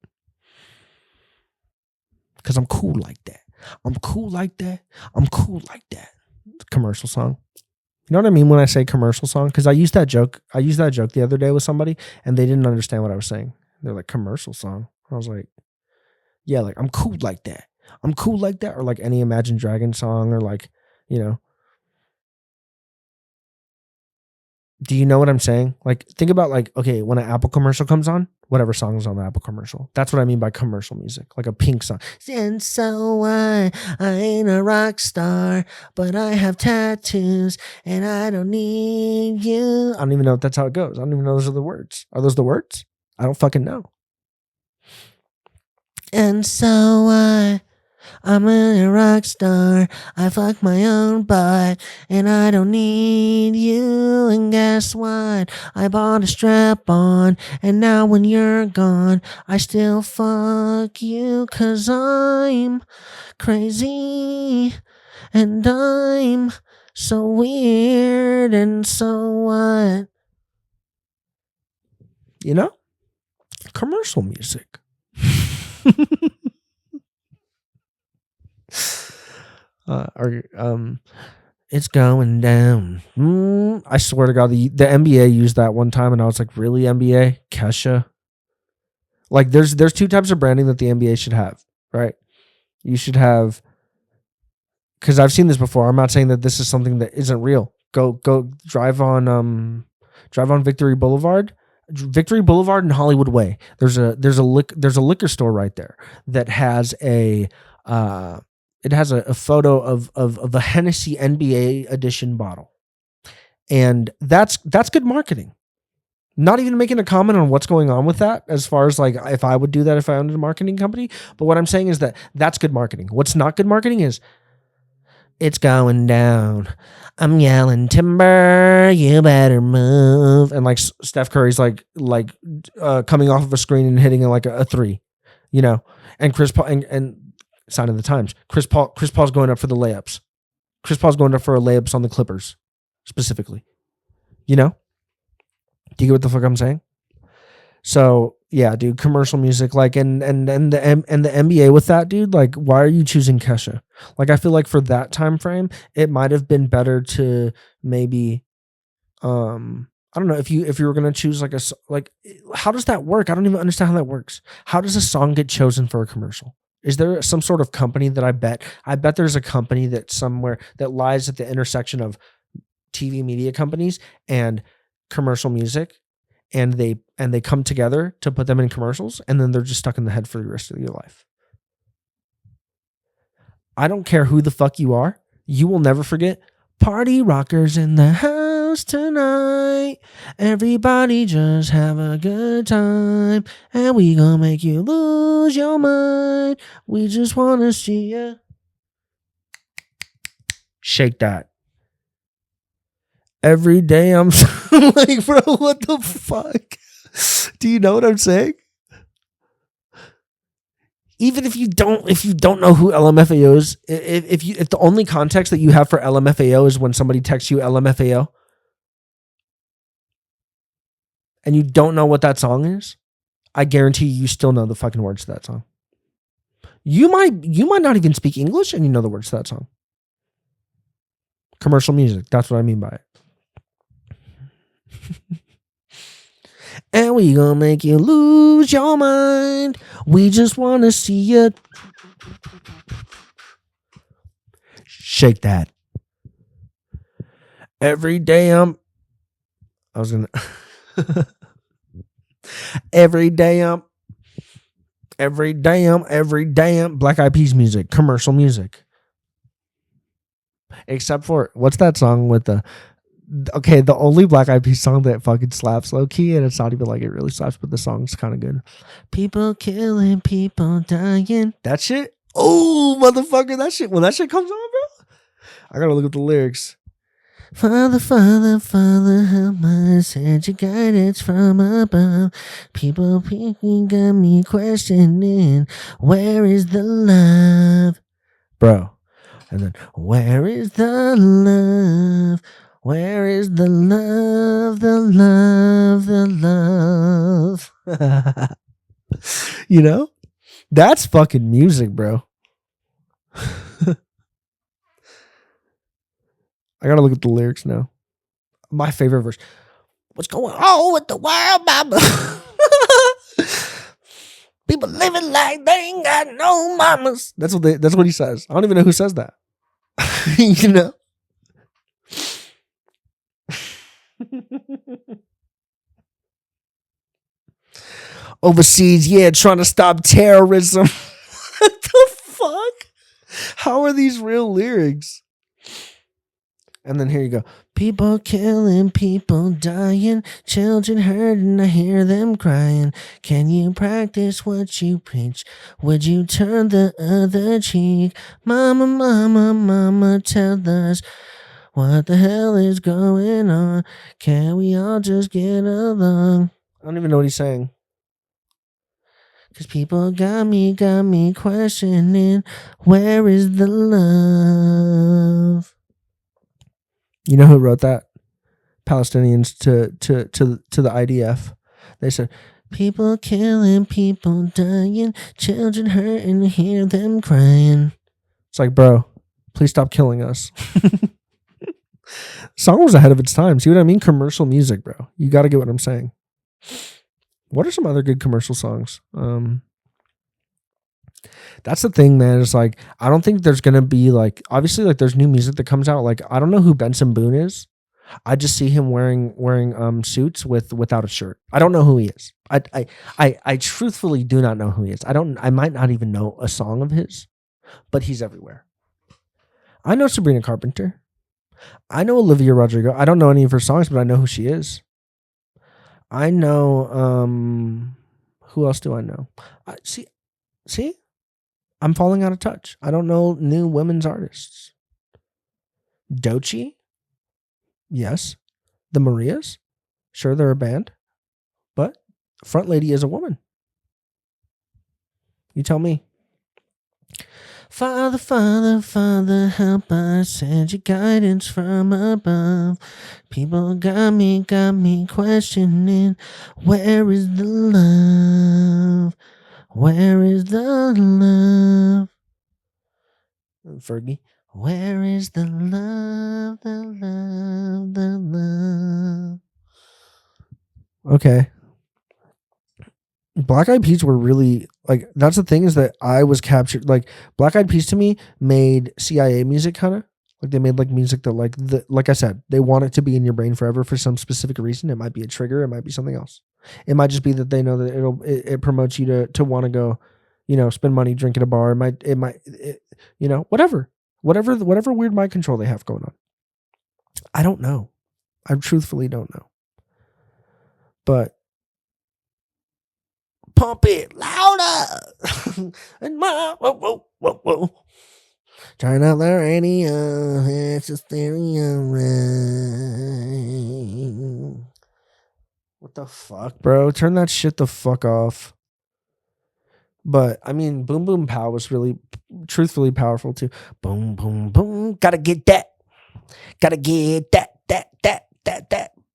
Because I'm cool like that. I'm cool like that. I'm cool like that. Commercial song. You know what I mean when I say commercial song? Because I used that joke the other day with somebody, and they didn't understand what I was saying. They're like, commercial song. I was like, yeah, like, I'm cool like that. I'm cool like that. Or like any Imagine Dragons song, or like, you know. Do you know what I'm saying? Like, think about, like, okay, when an Apple commercial comes on, whatever song is on the Apple commercial. That's what I mean by commercial music, like a Pink song. And so I ain't a rock star, but I have tattoos, and I don't need you. I don't even know if that's how it goes. I don't even know those are the words. Are those the words? I don't fucking know. And so I'm a rock star. I fuck my own butt, and I don't need you. And guess what? I bought a strap on, and now when you're gone, I still fuck you, 'cause I'm crazy, and I'm so weird, and so what? You know? Commercial music. It's going down. I swear to God, the NBA used that one time, and I was like, really, NBA? Kesha? Like, there's 2 types of branding that the NBA should have, right? You should have, because I've seen this before. I'm not saying that this is something that isn't real. Go drive on Victory Boulevard. Victory Boulevard and Hollywood Way. There's a liquor store right there that has a photo of a Hennessy NBA edition bottle, and that's good marketing. Not even making a comment on what's going on with that, as far as like if I would do that if I owned a marketing company. But what I'm saying is that that's good marketing. What's not good marketing is, it's going down. I'm yelling timber. You better move. And like Steph Curry's like coming off of a screen and hitting like a 3, you know. And Chris Paul and sign of the times. Chris Paul's going up for the layups. Chris Paul's going up for layups on the Clippers. specifically. You know? Do you get what the fuck I'm saying? So yeah, dude, commercial music, like, and the NBA with that, dude. Like, why are you choosing Kesha? Like, I feel like for that time frame, it might have been better to maybe, I don't know, if you were gonna choose like like, how does that work? I don't even understand how that works. How does a song get chosen for a commercial? Is there some sort of company that I bet there's a company that somewhere that lies at the intersection of TV media companies and commercial music, and they come together to put them in commercials, and then they're just stuck in the head for the rest of your life. I don't care who the fuck you are. You will never forget party rockers in the house tonight. Everybody just have a good time, and we gonna make you lose your mind. We just wanna see ya. Shake that. Every day I'm like, bro, what the fuck? Do you know what I'm saying? Even if you don't know who LMFAO is, if the only context that you have for LMFAO is when somebody texts you LMFAO, and you don't know what that song is, I guarantee you still know the fucking words to that song. You might not even speak English, and you know the words to that song. Commercial music, that's what I mean by it. And we gonna make you lose your mind. We just wanna see you shake that. Every day I'm every damn Black Eyed Peas music, commercial music. Except for, what's that song with the only Black Eyed Peas song that fucking slaps low key, and it's not even like it really slaps, but the song's kind of good. People killing, people dying. That shit. Oh, motherfucker, that shit. When that shit comes on, bro, I gotta look at the lyrics. Father, Father, Father, help us, send your guidance from above. People picking, got me questioning, where is the love, bro? And then, where is the love? Where is the love, the love, the love? You know? That's fucking music, bro. I gotta look at the lyrics now. My favorite verse. What's going on with the world, mama? People living like they ain't got no mamas. That's what he says. I don't even know who says that. You know? Overseas, yeah, trying to stop terrorism. What the fuck? How are these real lyrics? And then here you go. People killing, people dying, children hurting, I hear them crying. Can you practice what you preach? Would you turn the other cheek? Mama, mama, mama, tell us what the hell is going on? Can we all just get along? I don't even know what he's saying. Cause people got me questioning, where is the love? You know who wrote that? Palestinians to the IDF. They said, people killing, people dying, children hurting, hear them crying. It's like, bro, please stop killing us. Song was ahead of its time. See what I mean? Commercial music, bro. You got to get what I'm saying. What are some other good commercial songs? That's the thing, man. It's like, I don't think there's gonna be like, obviously, like, there's new music that comes out. Like, I don't know who Benson Boone is. I just see him wearing suits without a shirt. I don't know who he is. I truthfully do not know who he is. I might not even know a song of his, but he's everywhere. I know Sabrina Carpenter. I know Olivia Rodrigo. I don't know any of her songs, but I know who she is. I know who else do I know? See, I'm falling out of touch. I don't know new women's artists. Doechii? Yes. The Marias? Sure, they're a band. But front lady is a woman. You tell me. Father, Father, Father, help us, send your guidance from above. People got me questioning, where is the love? Where is the love? Fergie. Where is the love, the love, the love? Okay. Black Eyed Peas were really, like, that's the thing, is that I was captured. Like, Black Eyed Peas to me made CIA music, kind of like they made like music that, like I said, they want it to be in your brain forever for some specific reason. It might be a trigger, it might be something else. It might just be that they know that it promotes you to want to go, spend money, drink at a bar. Whatever weird mind control they have going on. I don't know. I truthfully don't know. But pump it louder. And whoa. Turn up the radio. It's a stereo. What the fuck, bro? Turn that shit the fuck off. But I mean, Boom Boom Pow was really, truthfully powerful too. Boom Boom Boom. Gotta get that. Gotta get that.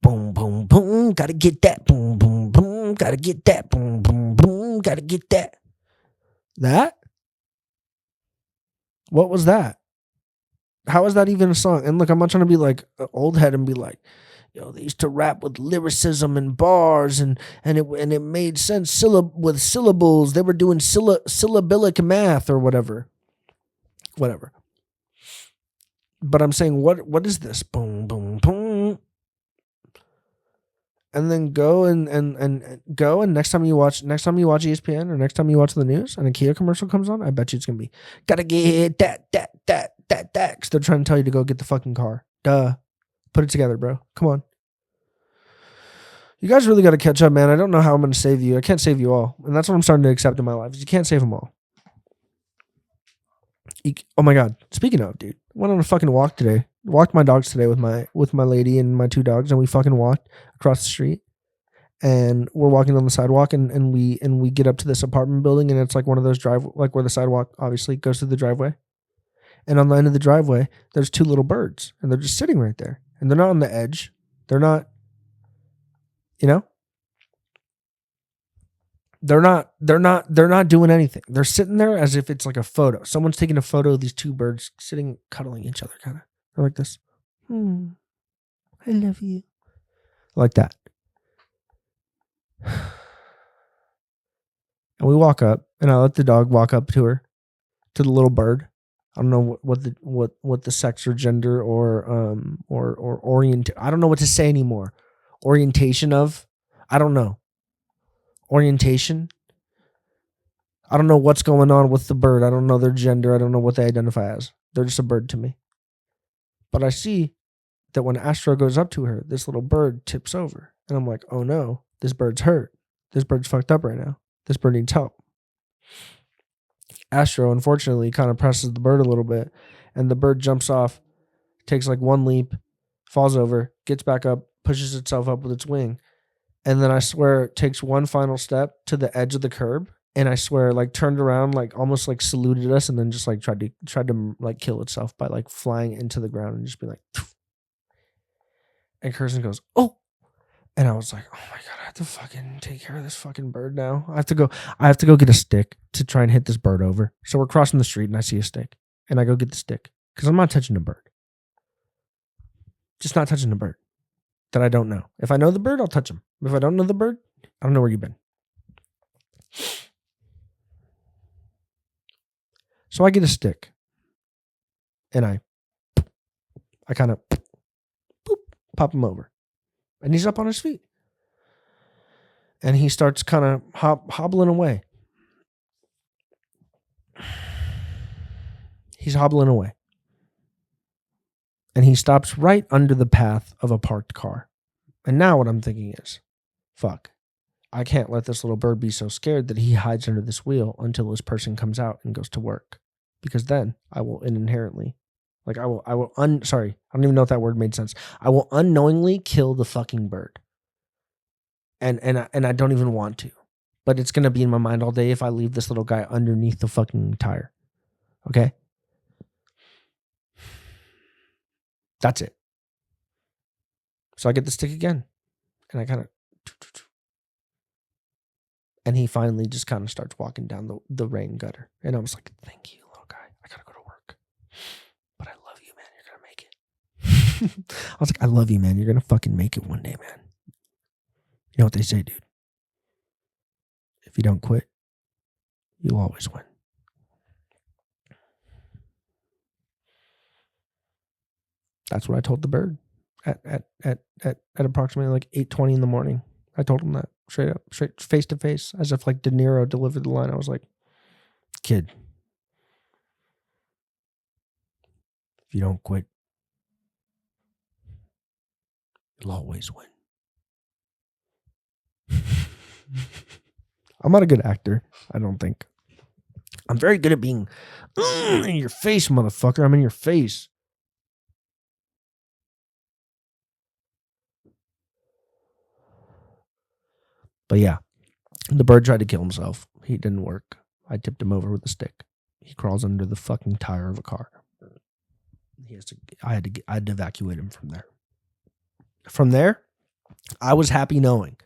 Boom Boom Boom. Gotta get that. Boom Boom Boom. Gotta get that. Boom Boom Boom. Gotta get that. That? What was that? How is that even a song? And look, I'm not trying to be like an old head and be like, they used to rap with lyricism and bars, and it made sense with syllables. They were doing syllabic math or whatever. But I'm saying, what is this? Boom, boom, boom. And then go and next time you watch ESPN, or next time you watch the news and a Kia commercial comes on, I bet you it's gonna be, gotta get that, because they're trying to tell you to go get the fucking car. Duh. Put it together, bro. Come on. You guys really got to catch up, man. I don't know how I'm going to save you. I can't save you all. And that's what I'm starting to accept in my life, is you can't save them all. Oh my God. Speaking of, dude, went on a fucking walk today. Walked my dogs today with my lady and my two dogs, and we fucking walked across the street. And we're walking on the sidewalk, and we get up to this apartment building, and it's like one of those where the sidewalk obviously goes through the driveway. And on the end of the driveway, there's two little birds, and they're just sitting right there. And they're not on the edge. They're not, they're not doing anything. They're sitting there as if it's like a photo. Someone's taking a photo of these two birds sitting, cuddling each other, kind of. They're like this. I love you. Like that. And we walk up, and I let the dog walk up to her, to the little bird. I don't know what the sex or gender or orient. I don't know what to say anymore. Orientation of. I don't know. Orientation. I don't know what's going on with the bird. I don't know their gender. I don't know what they identify as. They're just a bird to me. But I see that when Astro goes up to her, this little bird tips over. And I'm like, oh no, this bird's hurt. This bird's fucked up right now. This bird needs help. Astro, unfortunately, kind of presses the bird a little bit, and the bird jumps off, takes like one leap, falls over, gets back up, pushes itself up with its wing, and then I swear it takes one final step to the edge of the curb, and I swear like turned around, like almost like saluted us, and then just like tried to like kill itself by like flying into the ground and just be like, poof. And Kirsten goes, oh. And I was like, oh my God, I have to fucking take care of this fucking bird now. I have to go get a stick to try and hit this bird over. So we're crossing the street and I see a stick. And I go get the stick. Because I'm not touching the bird. Just not touching the bird that I don't know. If I know the bird, I'll touch him. If I don't know the bird, I don't know where you've been. So I get a stick. And I kind of pop him over. And he's up on his feet. And he starts kind of hobbling away. He's hobbling away. And he stops right under the path of a parked car. And now what I'm thinking is, fuck, I can't let this little bird be so scared that he hides under this wheel until this person comes out and goes to work. Because then I will inherently, sorry, I don't even know if that word made sense. I will unknowingly kill the fucking bird. And I don't even want to. But it's going to be in my mind all day if I leave this little guy underneath the fucking tire. Okay? That's it. So I get the stick again. And I kind of... And he finally just kind of starts walking down the rain gutter. And I was like, thank you, little guy. I got to go to work. But I love you, man. You're going to make it. I was like, I love you, man. You're going to fucking make it one day, man. You know what they say, dude? If you don't quit, you'll always win. That's what I told the bird at approximately like 8:20 in the morning. I told him that straight up, straight face to face, as if like De Niro delivered the line. I was like, kid, if you don't quit, you'll always win. I'm not a good actor, I don't think. I'm very good at being in your face, motherfucker. I'm in your face. But yeah, the bird tried to kill himself. He didn't work. I tipped him over with a stick. He crawls under the fucking tire of a car. I had to evacuate him from there. From there, I was happy knowing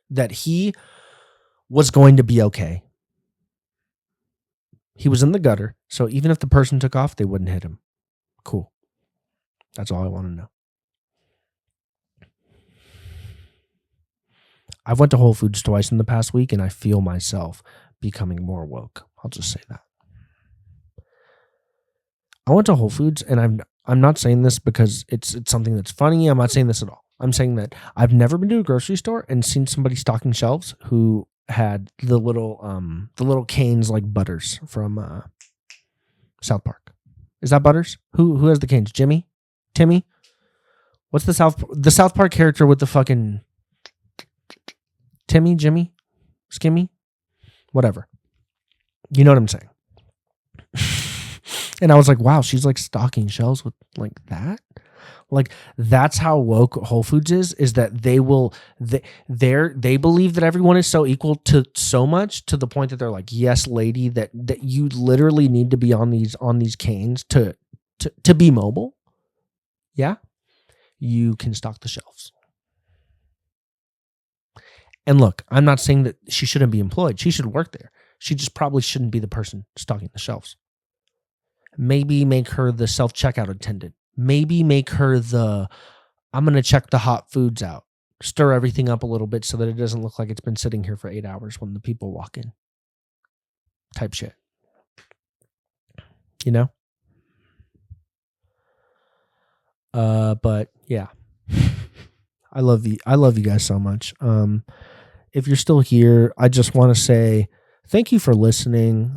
that he was going to be okay. He was in the gutter, so even if the person took off, they wouldn't hit him. Cool. That's all I want to know. I've went to Whole Foods twice in the past week, and I feel myself becoming more woke. I'll just say that. I went to Whole Foods, and I'm not saying this because it's something that's funny. I'm not saying this at all. I'm saying that I've never been to a grocery store and seen somebody stocking shelves who had the little canes like Butters from South Park. Is that Butters? Who has the canes? Jimmy? Timmy? What's the South Park character with the fucking Timmy, Jimmy, Skimmy, whatever. You know what I'm saying? And I was like, wow, she's like stocking shelves with like that. Like that's how woke Whole Foods is that they believe that everyone is so equal to so much to the point that they're like, yes, lady, that you literally need to be on these canes to be mobile. Yeah, you can stock the shelves. And look, I'm not saying that she shouldn't be employed. She should work there. She just probably shouldn't be the person stocking the shelves. Maybe make her the self-checkout attendant. Maybe make her I'm going to check the hot foods out. Stir everything up a little bit so that it doesn't look like it's been sitting here for 8 hours when the people walk in. Type shit. You know? But yeah. I love you guys so much. If you're still here, I just want to say thank you for listening.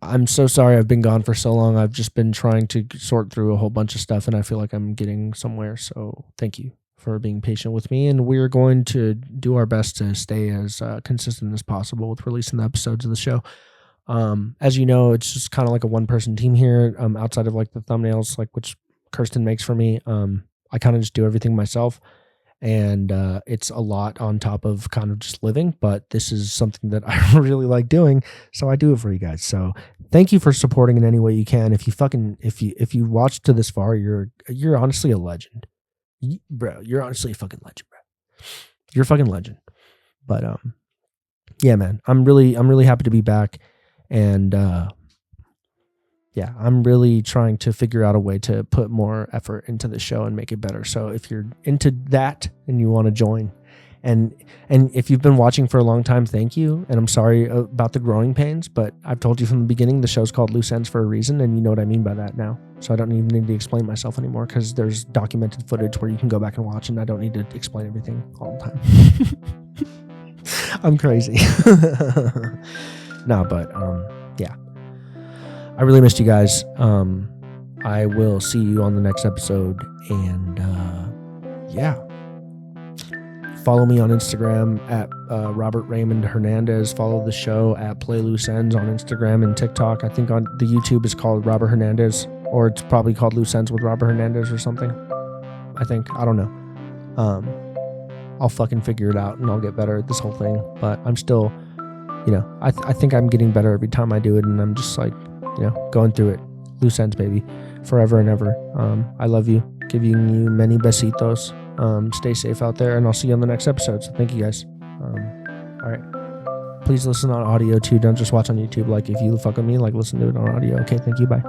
I'm so sorry I've been gone for so long. I've just been trying to sort through a whole bunch of stuff, and I feel like I'm getting somewhere. So thank you for being patient with me, and we're going to do our best to stay as consistent as possible with releasing the episodes of the show. As you know, it's just kind of like a one-person team here, outside of like the thumbnails, like which Kirsten makes for me. I kind of just do everything myself, and it's a lot on top of kind of just living, but this is something that I really like doing, so I do it for you guys. So thank you for supporting in any way you can. If you watched to this far, you're honestly a legend. Bro, you're honestly a fucking legend, bro. You're a fucking legend. But yeah, man, I'm really happy to be back, and yeah, I'm really trying to figure out a way to put more effort into the show and make it better. So if you're into that and you want to join, and if you've been watching for a long time, thank you. And I'm sorry about the growing pains, but I've told you from the beginning, the show's called Loose Ends for a reason, and you know what I mean by that now. So I don't even need to explain myself anymore because there's documented footage where you can go back and watch, and I don't need to explain everything all the time. I'm crazy. No, but yeah. I really missed you guys. I will see you on the next episode. And yeah. Follow me on Instagram at Robert Raymond Hernandez. Follow the show at Play Loose Ends on Instagram and TikTok. I think on the YouTube is called Robert Hernandez, or it's probably called Loose Ends with Robert Hernandez or something. I don't know. I'll fucking figure it out and I'll get better at this whole thing. But I'm still I think I'm getting better every time I do it, and I'm just like, going through it. Loose ends, baby, forever and ever. I love you. Giving you many besitos. Stay safe out there, and I'll see you on the next episode. So thank you guys. All right. Please listen on audio too. Don't just watch on YouTube. Like, if you fuck with me, like, listen to it on audio. Okay, thank you. Bye.